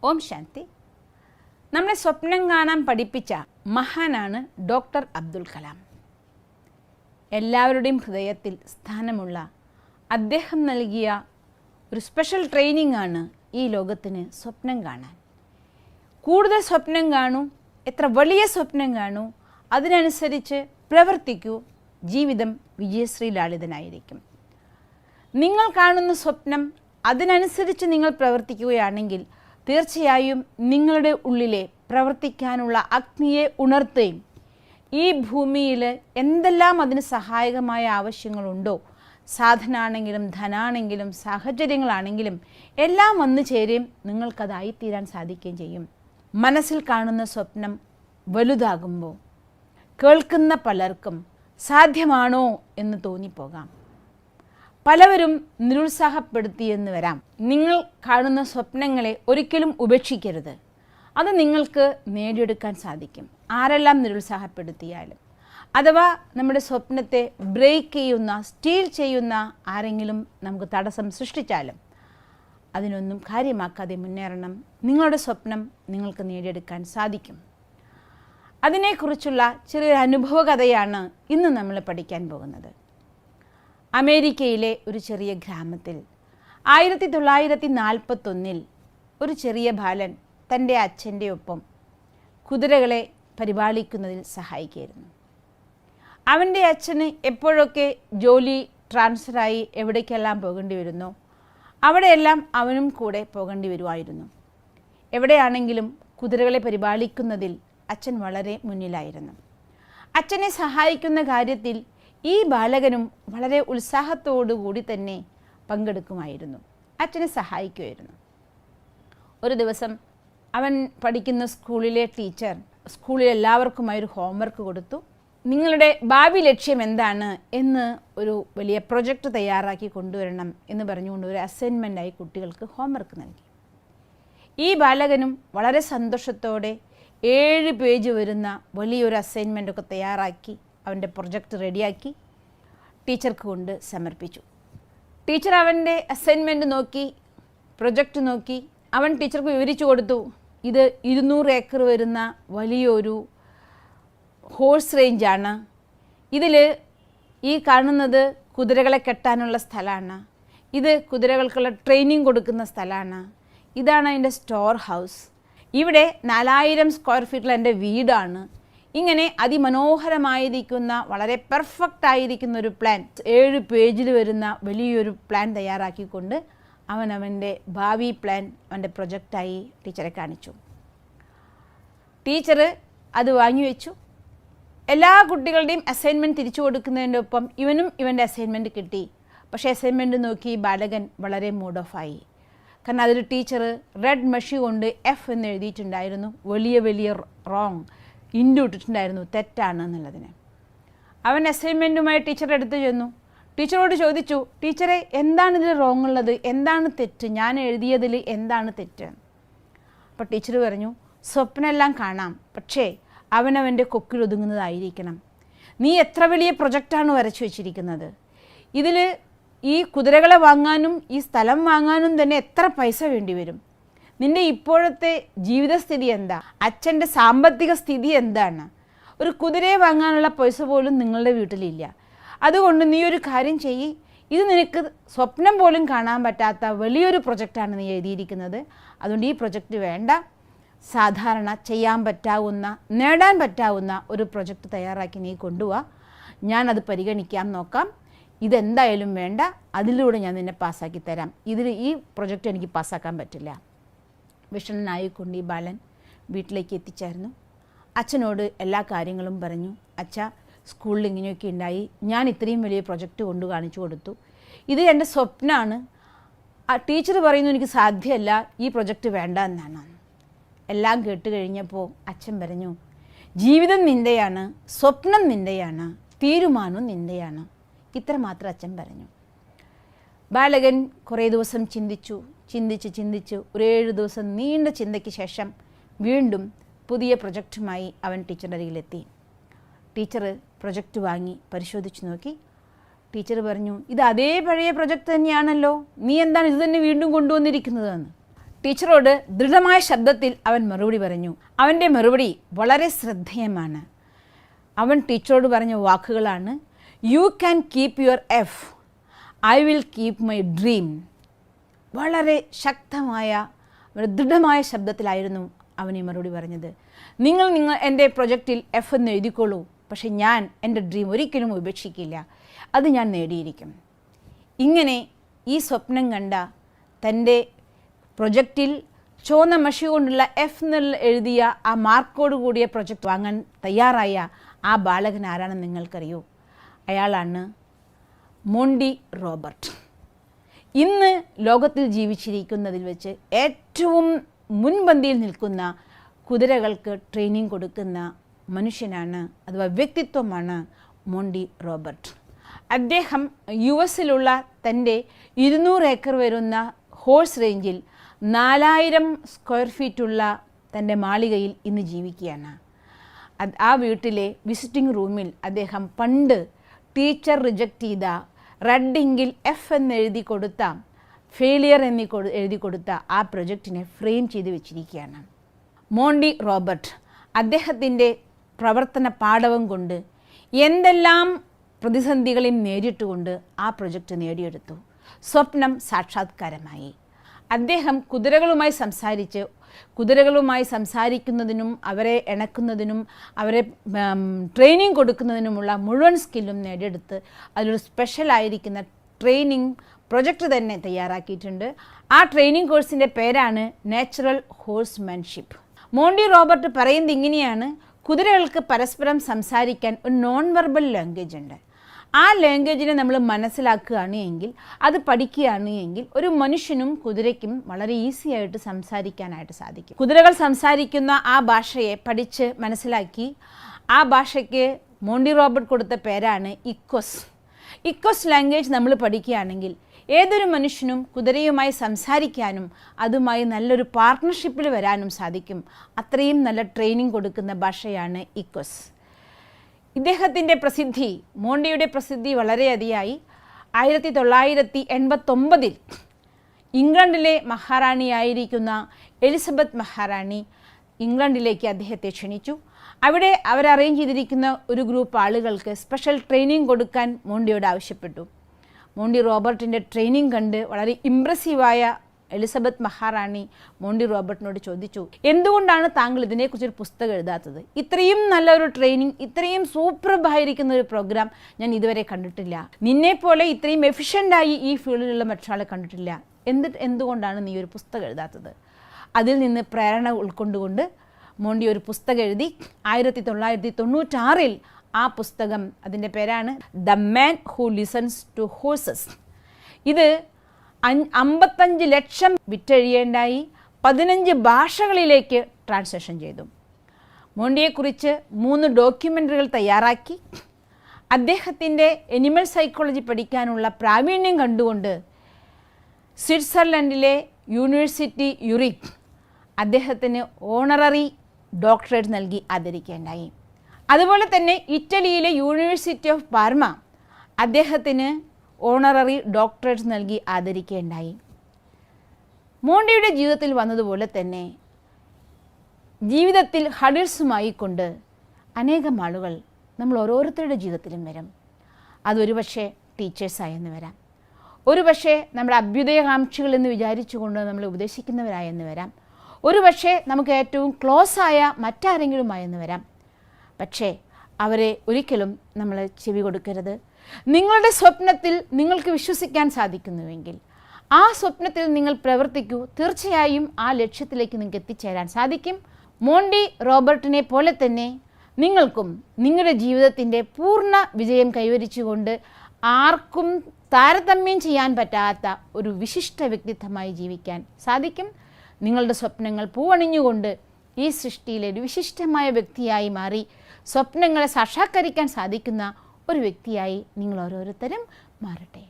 ഓം ശാന്തി. നമ്മളെ സ്വപ്നം കാണാൻ പഠിപ്പിച്ച മഹാനാണ് ഡോക്ടർ അബ്ദുൽ കലാം. എല്ലാവരുടെയും ഹൃദയത്തിൽ സ്ഥാനമുള്ള അദ്ദേഹം നൽകിയ ഒരു സ്പെഷ്യൽ ട്രെയിനിങ് ആണ് ഈ ലോകത്തിന് സ്വപ്നം കാണാൻ. കൂടുതൽ സ്വപ്നം കാണൂ, എത്ര വലിയ സ്വപ്നം കാണൂ, അതിനനുസരിച്ച് പ്രവർത്തിക്കൂ, ജീവിതം വിജയശ്രീലാളിതനായിരിക്കും. നിങ്ങൾ കാണുന്ന സ്വപ്നം അതിനനുസരിച്ച് നിങ്ങൾ പ്രവർത്തിക്കുകയാണെങ്കിൽ തീർച്ചയായും നിങ്ങളുടെ ഉള്ളിലെ പ്രവർത്തിക്കാനുള്ള അഗ്നിയെ ഉണർത്തുകയും ഈ ഭൂമിയിൽ എന്തെല്ലാം അതിന് സഹായകമായ ആവശ്യങ്ങളുണ്ടോ, സാധനമാണെങ്കിലും ധനാണെങ്കിലും സാഹചര്യങ്ങളാണെങ്കിലും എല്ലാം വന്നു ചേരുകയും നിങ്ങൾക്കതായിത്തീരാൻ സാധിക്കുകയും ചെയ്യും. മനസ്സിൽ കാണുന്ന സ്വപ്നം വലുതാകുമ്പോൾ കേൾക്കുന്ന പലർക്കും സാധ്യമാണോ എന്ന് തോന്നിപ്പോകാം. പലവരും നിരുത്സാഹപ്പെടുത്തിയെന്ന് വരാം. നിങ്ങൾ കാണുന്ന സ്വപ്നങ്ങളെ ഒരിക്കലും ഉപേക്ഷിക്കരുത്. അത് നിങ്ങൾക്ക് നേടിയെടുക്കാൻ സാധിക്കും. ആരെല്ലാം നിരുത്സാഹപ്പെടുത്തിയാലും അഥവാ നമ്മുടെ സ്വപ്നത്തെ ബ്രേക്ക് ചെയ്യുന്ന, സ്റ്റീൽ ചെയ്യുന്ന ആരെങ്കിലും നമുക്ക് തടസ്സം സൃഷ്ടിച്ചാലും അതിനൊന്നും കാര്യമാക്കാതെ മുന്നേറണം. നിങ്ങളുടെ സ്വപ്നം നിങ്ങൾക്ക് നേടിയെടുക്കാൻ സാധിക്കും. അതിനെക്കുറിച്ചുള്ള ചെറിയൊരു അനുഭവ കഥയാണ് ഇന്ന് നമ്മൾ പഠിക്കാൻ പോകുന്നത്. അമേരിക്കയിലെ ഒരു ചെറിയ ഗ്രാമത്തിൽ 1941 ഒരു ചെറിയ ബാലൻ തൻ്റെ അച്ഛൻ്റെ ഒപ്പം കുതിരകളെ പരിപാലിക്കുന്നതിൽ സഹായിക്കുകയായിരുന്നു. അവൻ്റെ അച്ഛന് എപ്പോഴൊക്കെ ജോലി ട്രാൻസ്ഫറായി എവിടേക്കെല്ലാം പോകേണ്ടി വരുന്നോ അവിടെയെല്ലാം അവനും കൂടെ പോകേണ്ടി വരുമായിരുന്നു. എവിടെയാണെങ്കിലും കുതിരകളെ പരിപാലിക്കുന്നതിൽ അച്ഛൻ വളരെ മുന്നിലായിരുന്നു. അച്ഛനെ സഹായിക്കുന്ന കാര്യത്തിൽ ഈ ബാലകനും വളരെ ഉത്സാഹത്തോടു കൂടി തന്നെ പങ്കെടുക്കുമായിരുന്നു. അച്ഛനെ സഹായിക്കുമായിരുന്നു. ഒരു ദിവസം അവൻ പഠിക്കുന്ന സ്കൂളിലെ ടീച്ചർ സ്കൂളിൽ എല്ലാവർക്കുമായി ഒരു ഹോംവർക്ക് കൊടുത്തു. നിങ്ങളുടെ ഭാവി ലക്ഷ്യം എന്താണ് എന്ന് ഒരു വലിയ പ്രൊജക്റ്റ് തയ്യാറാക്കി കൊണ്ടുവരണം എന്ന് പറഞ്ഞുകൊണ്ട് ഒരു അസൈൻമെൻറ്റായി കുട്ടികൾക്ക് ഹോംവർക്ക് നൽകി. ഈ ബാലകനും വളരെ സന്തോഷത്തോടെ 7 പേജ് വരുന്ന വലിയൊരു അസൈൻമെൻറ്റൊക്കെ തയ്യാറാക്കി അവൻ്റെ പ്രൊജക്റ്റ് റെഡിയാക്കി ടീച്ചർക്ക് കൊണ്ട് സമർപ്പിച്ചു. ടീച്ചർ അവൻ്റെ അസൈൻമെൻറ്റ് നോക്കി, പ്രൊജക്റ്റ് നോക്കി. അവൻ ടീച്ചർക്ക് വിവരിച്ചു കൊടുത്തു, ഇത് 200 ഏക്കർ വരുന്ന വലിയൊരു ഹോഴ്സ് റേഞ്ചാണ്. ഇതിൽ ഈ കാണുന്നത് കുതിരകളെ കെട്ടാനുള്ള സ്ഥലമാണ്. ഇത് കുതിരകൾക്കുള്ള ട്രെയിനിങ് കൊടുക്കുന്ന സ്ഥലമാണ്. ഇതാണ് അതിൻ്റെ സ്റ്റോർ ഹൗസ്. ഇവിടെ 4000 സ്ക്വയർ ഫീറ്റിൽ എൻ്റെ വീടാണ്. ഇങ്ങനെ അതിമനോഹരമായിരിക്കുന്ന വളരെ പെർഫെക്റ്റ് ആയിരിക്കുന്ന ഒരു പ്ലാൻ, 7 പേജിൽ വരുന്ന വലിയൊരു പ്ലാൻ തയ്യാറാക്കിക്കൊണ്ട് അവൻ്റെ ഭാവി പ്ലാൻ അവൻ്റെ പ്രൊജക്റ്റായി ടീച്ചറെ കാണിച്ചു. ടീച്ചർ അത് വാങ്ങിവെച്ചു. എല്ലാ കുട്ടികളുടെയും അസൈൻമെൻറ്റ് തിരിച്ചു കൊടുക്കുന്നതിൻ്റെ ഒപ്പം ഇവനും ഇവൻ്റെ അസൈൻമെൻറ്റ് കിട്ടി. പക്ഷേ അസൈൻമെൻറ്റ് നോക്കി ബാലകൻ വളരെ മൂഡ് ഓഫ് ആയി. കാരണം അതിൽ ടീച്ചർ റെഡ് മഷി കൊണ്ട് F എന്ന് എഴുതിയിട്ടുണ്ടായിരുന്നു. വലിയ റോങ് ഇൻഡു ഇട്ടിട്ടുണ്ടായിരുന്നു, തെറ്റാണ് എന്നുള്ളതിന്. അവൻ അസൈൻമെൻറ്റുമായി ടീച്ചറുടെ അടുത്ത് ചെന്നു. ടീച്ചറോട് ചോദിച്ചു, ടീച്ചറെ എന്താണ് ഇതിൽ റോങ് ഉള്ളത്, എന്താണ് തെറ്റ്, ഞാൻ എഴുതിയതിൽ എന്താണ് തെറ്റ്? അപ്പോൾ ടീച്ചർ പറഞ്ഞു, സ്വപ്നമെല്ലാം കാണാം, പക്ഷേ അവനവൻ്റെ കൊക്കിലൊതുങ്ങുന്നതായിരിക്കണം. നീ എത്ര വലിയ പ്രൊജക്റ്റാണ് വരച്ചു വെച്ചിരിക്കുന്നത്. ഇതിൽ ഈ കുതിരകളെ വാങ്ങാനും ഈ സ്ഥലം വാങ്ങാനും തന്നെ എത്ര പൈസ വേണ്ടി വരും? നിൻ്റെ ഇപ്പോഴത്തെ ജീവിതസ്ഥിതി എന്താ? അച്ഛൻ്റെ സാമ്പത്തിക സ്ഥിതി എന്താണ്? ഒരു കുതിരയെ വാങ്ങാനുള്ള പൈസ പോലും നിങ്ങളുടെ വീട്ടിലില്ല. അതുകൊണ്ട് നീ ഒരു കാര്യം ചെയ്യ്, ഇത് നിനക്ക് സ്വപ്നം പോലും കാണാൻ പറ്റാത്ത വലിയൊരു പ്രൊജക്റ്റാണ് നീ എഴുതിയിരിക്കുന്നത്. അതുകൊണ്ട് ഈ പ്രൊജക്റ്റ് വേണ്ട. സാധാരണ ചെയ്യാൻ പറ്റാവുന്ന, നേടാൻ പറ്റാവുന്ന ഒരു പ്രൊജക്റ്റ് തയ്യാറാക്കി നീ കൊണ്ടുപോവാ. ഞാനത് പരിഗണിക്കാൻ നോക്കാം. ഇതെന്തായാലും വേണ്ട, അതിലൂടെ ഞാൻ നിന്നെ പാസ്സാക്കി തരാം. ഈ പ്രൊജക്റ്റ് എനിക്ക് പാസ്സാക്കാൻ പറ്റില്ല. വിഷണ്ണനായിക്കൊണ്ട് ഈ ബാലൻ വീട്ടിലേക്ക് എത്തിച്ചേർന്നു. അച്ഛനോട് എല്ലാ കാര്യങ്ങളും പറഞ്ഞു. അച്ഛാ, സ്കൂളിൽ ഇങ്ങനെയൊക്കെ ഉണ്ടായി, ഞാൻ ഇത്രയും വലിയ പ്രൊജക്റ്റ് കൊണ്ട് കാണിച്ചു കൊടുത്തു, ഇത് എൻ്റെ സ്വപ്നമാണ്. ആ ടീച്ചർ പറയുന്നു എനിക്ക് സാധ്യമല്ല, ഈ പ്രൊജക്റ്റ് വേണ്ട എന്നാണ്. എല്ലാം കേട്ട് കഴിഞ്ഞപ്പോൾ അച്ഛൻ പറഞ്ഞു, ജീവിതം നിൻ്റെയാണ്, സ്വപ്നം നിൻ്റെയാണ്, തീരുമാനം നിൻ്റെയാണ്. ഇത്ര മാത്രം അച്ഛൻ പറഞ്ഞു. ബാലകൻ കുറേ ദിവസം ചിന്തിച്ച് ഒരു 7 ദിവസം നീണ്ട ചിന്തയ്ക്ക് ശേഷം വീണ്ടും പുതിയ പ്രൊജക്റ്റുമായി അവൻ ടീച്ചറുടെ അരികിലെത്തി. ടീച്ചർ പ്രൊജക്റ്റ് വാങ്ങി പരിശോധിച്ച് നോക്കി. ടീച്ചർ പറഞ്ഞു, ഇത് അതേ പഴയ പ്രൊജക്റ്റ് തന്നെയാണല്ലോ, നീ എന്താണ് ഇത് തന്നെ വീണ്ടും കൊണ്ടുവന്നിരിക്കുന്നതെന്ന്. ടീച്ചറോട് ദൃഢമായ ശബ്ദത്തിൽ അവൻ മറുപടി പറഞ്ഞു. അവൻ്റെ മറുപടി വളരെ ശ്രദ്ധേയമാണ്. അവൻ ടീച്ചറോട് പറഞ്ഞ വാക്കുകളാണ്, you can keep your F, I will keep my dream. വളരെ ശക്തമായ ദൃഢമായ ശബ്ദത്തിലായിരുന്നു അവൻ ഈ മറുപടി പറഞ്ഞത്. നിങ്ങൾ എൻ്റെ പ്രൊജക്റ്റിൽ എഫ് എന്ന് എഴുതിക്കോളൂ, പക്ഷെ ഞാൻ എൻ്റെ ഡ്രീം ഒരിക്കലും ഉപേക്ഷിക്കില്ല, അത് ഞാൻ നേടിയിരിക്കും. ഇങ്ങനെ ഈ സ്വപ്നം കണ്ട തൻ്റെ പ്രൊജക്റ്റിൽ ചുവന്ന മഷി കൊണ്ടുള്ള എഫ് എന്നുള്ള എഴുതിയ ആ മാർക്കോട് കൂടിയ പ്രൊജക്റ്റ് വാങ്ങാൻ തയ്യാറായ ആ ബാലകൻ ആരാണെന്ന് നിങ്ങൾക്കറിയോ? അയാളാണ് മോണ്ടി റോബർട്ട്. ഇന്ന് ലോകത്തിൽ ജീവിച്ചിരിക്കുന്നതിൽ വെച്ച് ഏറ്റവും മുൻപന്തിയിൽ നിൽക്കുന്ന കുതിരകൾക്ക് ട്രെയിനിങ് കൊടുക്കുന്ന മനുഷ്യനാണ്, അഥവാ വ്യക്തിത്വമാണ് മോണ്ടി റോബർട്ട്. അദ്ദേഹം US-ലുള്ള തൻ്റെ 200 ഏക്കർ വരുന്ന ഹോഴ്സ് റേഞ്ചിൽ 4000 സ്ക്വയർ ഫീറ്റുള്ള തൻ്റെ മാളികയിൽ ഇന്ന് ജീവിക്കുകയാണ്. ആ വീട്ടിലെ വിസിറ്റിംഗ് റൂമിൽ അദ്ദേഹം പണ്ട് ടീച്ചർ റിജക്റ്റ് ചെയ്ത റെഡിങ്കിൽ എഫ് എന്ന് എഴുതി കൊടുത്ത, ഫെയിലിയർ എന്ന് എഴുതി കൊടുത്ത ആ പ്രൊജക്റ്റിനെ ഫ്രെയിം ചെയ്ത് വെച്ചിരിക്കുകയാണ്. മോണ്ടി റോബർട്ട് അദ്ദേഹത്തിൻ്റെ പ്രവർത്തന പാടവം കൊണ്ട് എന്തെല്ലാം പ്രതിസന്ധികളെയും നേരിട്ടുകൊണ്ട് ആ പ്രൊജക്റ്റ് നേടിയെടുത്തു. സ്വപ്നം സാക്ഷാത്കാരമായി. അദ്ദേഹം കുതിരകളുമായി സംസാരിക്കുന്നതിനും അവരെ ഇണക്കുന്നതിനും അവരെ ട്രെയിനിങ് കൊടുക്കുന്നതിനുമുള്ള മുഴുവൻ സ്കില്ലും നേടിയെടുത്ത് അതിലൊരു സ്പെഷ്യലായിരിക്കുന്ന ട്രെയിനിങ് പ്രൊജക്റ്റ് തന്നെ തയ്യാറാക്കിയിട്ടുണ്ട്. ആ ട്രെയിനിങ് കോഴ്സിൻ്റെ പേരാണ് നാച്ചുറൽ ഹോഴ്സ്മാൻഷിപ്പ്. മോണ്ടി റോബർട്ട് പറയുന്നത് ഇങ്ങനെയാണ്, കുതിരകൾക്ക് പരസ്പരം സംസാരിക്കാൻ ഒരു നോൺ വെർബൽ ലാംഗ്വേജ് ഉണ്ട്. ആ ലാംഗ്വേജിനെ നമ്മൾ മനസ്സിലാക്കുകയാണ് എങ്കിൽ, അത് പഠിക്കുകയാണ് എങ്കിൽ, ഒരു മനുഷ്യനും കുതിരയ്ക്കും വളരെ ഈസി ആയിട്ട് സംസാരിക്കാനായിട്ട് സാധിക്കും. കുതിരകൾ സംസാരിക്കുന്ന ആ ഭാഷയെ പഠിച്ച് മനസ്സിലാക്കി ആ ഭാഷയ്ക്ക് മോണ്ടി റോബർട്ട് കൊടുത്ത പേരാണ് ഇക്വസ്. ഇക്വസ് ലാംഗ്വേജ് നമ്മൾ പഠിക്കുകയാണെങ്കിൽ ഏതൊരു മനുഷ്യനും കുതിരയുമായി സംസാരിക്കാനും അതുമായി നല്ലൊരു പാർട്ട്ണർഷിപ്പിൽ വരാനും സാധിക്കും. അത്രയും നല്ല ട്രെയിനിങ് കൊടുക്കുന്ന ഭാഷയാണ് ഇക്വസ്. ഇദ്ദേഹത്തിൻ്റെ പ്രസിദ്ധി, മോണ്ടിയുടെ പ്രസിദ്ധി വളരെയധികമായി. 1989 ഇംഗ്ലണ്ടിലെ മഹാറാണിയായിരിക്കുന്ന എലിസബത്ത് മഹാറാണി ഇംഗ്ലണ്ടിലേക്ക് അദ്ദേഹത്തെ ക്ഷണിച്ചു. അവിടെ അവർ അറേഞ്ച് ചെയ്തിരിക്കുന്ന ഒരു ഗ്രൂപ്പ് ആളുകൾക്ക് സ്പെഷ്യൽ ട്രെയിനിങ് കൊടുക്കാൻ മോണ്ടിയോട് ആവശ്യപ്പെട്ടു. മോണ്ടി റോബർട്ടിൻ്റെ ട്രെയിനിങ് കണ്ട് വളരെ ഇംപ്രസീവായ എലിസബത്ത് മഹാറാണി മോണ്ടി റോബർട്ടിനോട് ചോദിച്ചു, എന്തുകൊണ്ടാണ് താങ്കൾ ഇതിനെക്കുറിച്ചൊരു പുസ്തകം എഴുതാത്തത്? ഇത്രയും നല്ലൊരു ട്രെയിനിങ്, ഇത്രയും സൂപ്പർബായിരിക്കുന്ന ഒരു പ്രോഗ്രാം ഞാൻ ഇതുവരെ കണ്ടിട്ടില്ല. നിന്നെപ്പോലെ ഇത്രയും എഫിഷ്യൻ്റായി ഈ ഫീൽഡിലുള്ള മറ്റൊരാളെ കണ്ടിട്ടില്ല. എന്തുകൊണ്ടാണ് നീ ഒരു പുസ്തകം എഴുതാത്തത്? അതിൽ നിന്ന് പ്രേരണ ഉൾക്കൊണ്ടുകൊണ്ട് മോണ്ടി ഒരു പുസ്തകം എഴുതി. 1996 ആ പുസ്തകം, അതിൻ്റെ പേരാണ് the man who listens to horses. ഇത് 55 ലക്ഷം വിറ്റഴിയേണ്ടായി. 15 ഭാഷകളിലേക്ക് ട്രാൻസ്ലേഷൻ ചെയ്തു. മോണ്ടിയെക്കുറിച്ച് 3 ഡോക്യുമെൻ്ററികൾ തയ്യാറാക്കി. അദ്ദേഹത്തിൻ്റെ എനിമൽ സൈക്കോളജി പഠിക്കാനുള്ള പ്രാവീണ്യം കണ്ടുകൊണ്ട് സ്വിറ്റ്സർലൻഡിലെ യൂണിവേഴ്സിറ്റി യുറിക് അദ്ദേഹത്തിന് ഓണററി ഡോക്ടറേറ്റ് നൽകി ആദരിക്കേണ്ടായി. അതുപോലെ തന്നെ ഇറ്റലിയിലെ യൂണിവേഴ്സിറ്റി ഓഫ് പാർമ അദ്ദേഹത്തിന് ഓണററി ഡോക്ടറേറ്റ് നൽകി ആദരിക്കേണ്ടായി. മോണ്ടിയുടെ ജീവിതത്തിൽ വന്നതുപോലെ തന്നെ ജീവിതത്തിൽ ഹഡിൽസുമായി കൊണ്ട് അനേകം ആളുകൾ നമ്മൾ ഓരോരുത്തരുടെ ജീവിതത്തിലും വരും. അതൊരു പക്ഷേ ടീച്ചേഴ്സായെന്ന് വരാം, ഒരു പക്ഷേ നമ്മുടെ അഭ്യുദയകാംക്ഷികൾ എന്ന് വിചാരിച്ചുകൊണ്ട് നമ്മൾ ഉപദേശിക്കുന്നവരായെന്ന് വരാം, ഒരു പക്ഷേ നമുക്ക് ഏറ്റവും ക്ലോസായ മറ്റാരെങ്കിലുമായെന്ന് വരാം. പക്ഷേ അവരെ ഒരിക്കലും നമ്മൾ ചെവി കൊടുക്കരുത്. നിങ്ങളുടെ സ്വപ്നത്തിൽ നിങ്ങൾക്ക് വിശ്വസിക്കാൻ സാധിക്കുന്നുവെങ്കിൽ ആ സ്വപ്നത്തിൽ നിങ്ങൾ പ്രവർത്തിക്കൂ. തീർച്ചയായും ആ ലക്ഷ്യത്തിലേക്ക് നിങ്ങൾക്ക് എത്തിച്ചേരാൻ സാധിക്കും. മോണ്ടി റോബർട്ടിനെ പോലെ തന്നെ നിങ്ങൾക്കും നിങ്ങളുടെ ജീവിതത്തിൻ്റെ പൂർണ്ണ വിജയം കൈവരിച്ചുകൊണ്ട് ആർക്കും താരതമ്യം ചെയ്യാൻ പറ്റാത്ത ഒരു വിശിഷ്ട വ്യക്തിത്വമായി ജീവിക്കാൻ സാധിക്കും. നിങ്ങളുടെ സ്വപ്നങ്ങൾ പൂവണിഞ്ഞുകൊണ്ട് ഈ സൃഷ്ടിയിലെ ഒരു വിശിഷ്ടമായ വ്യക്തിയായി മാറി സ്വപ്നങ്ങളെ സാക്ഷാത്കരിക്കാൻ സാധിക്കുന്ന ഒരു വ്യക്തിയായി നിങ്ങൾ ഓരോരുത്തരും മാറട്ടെ.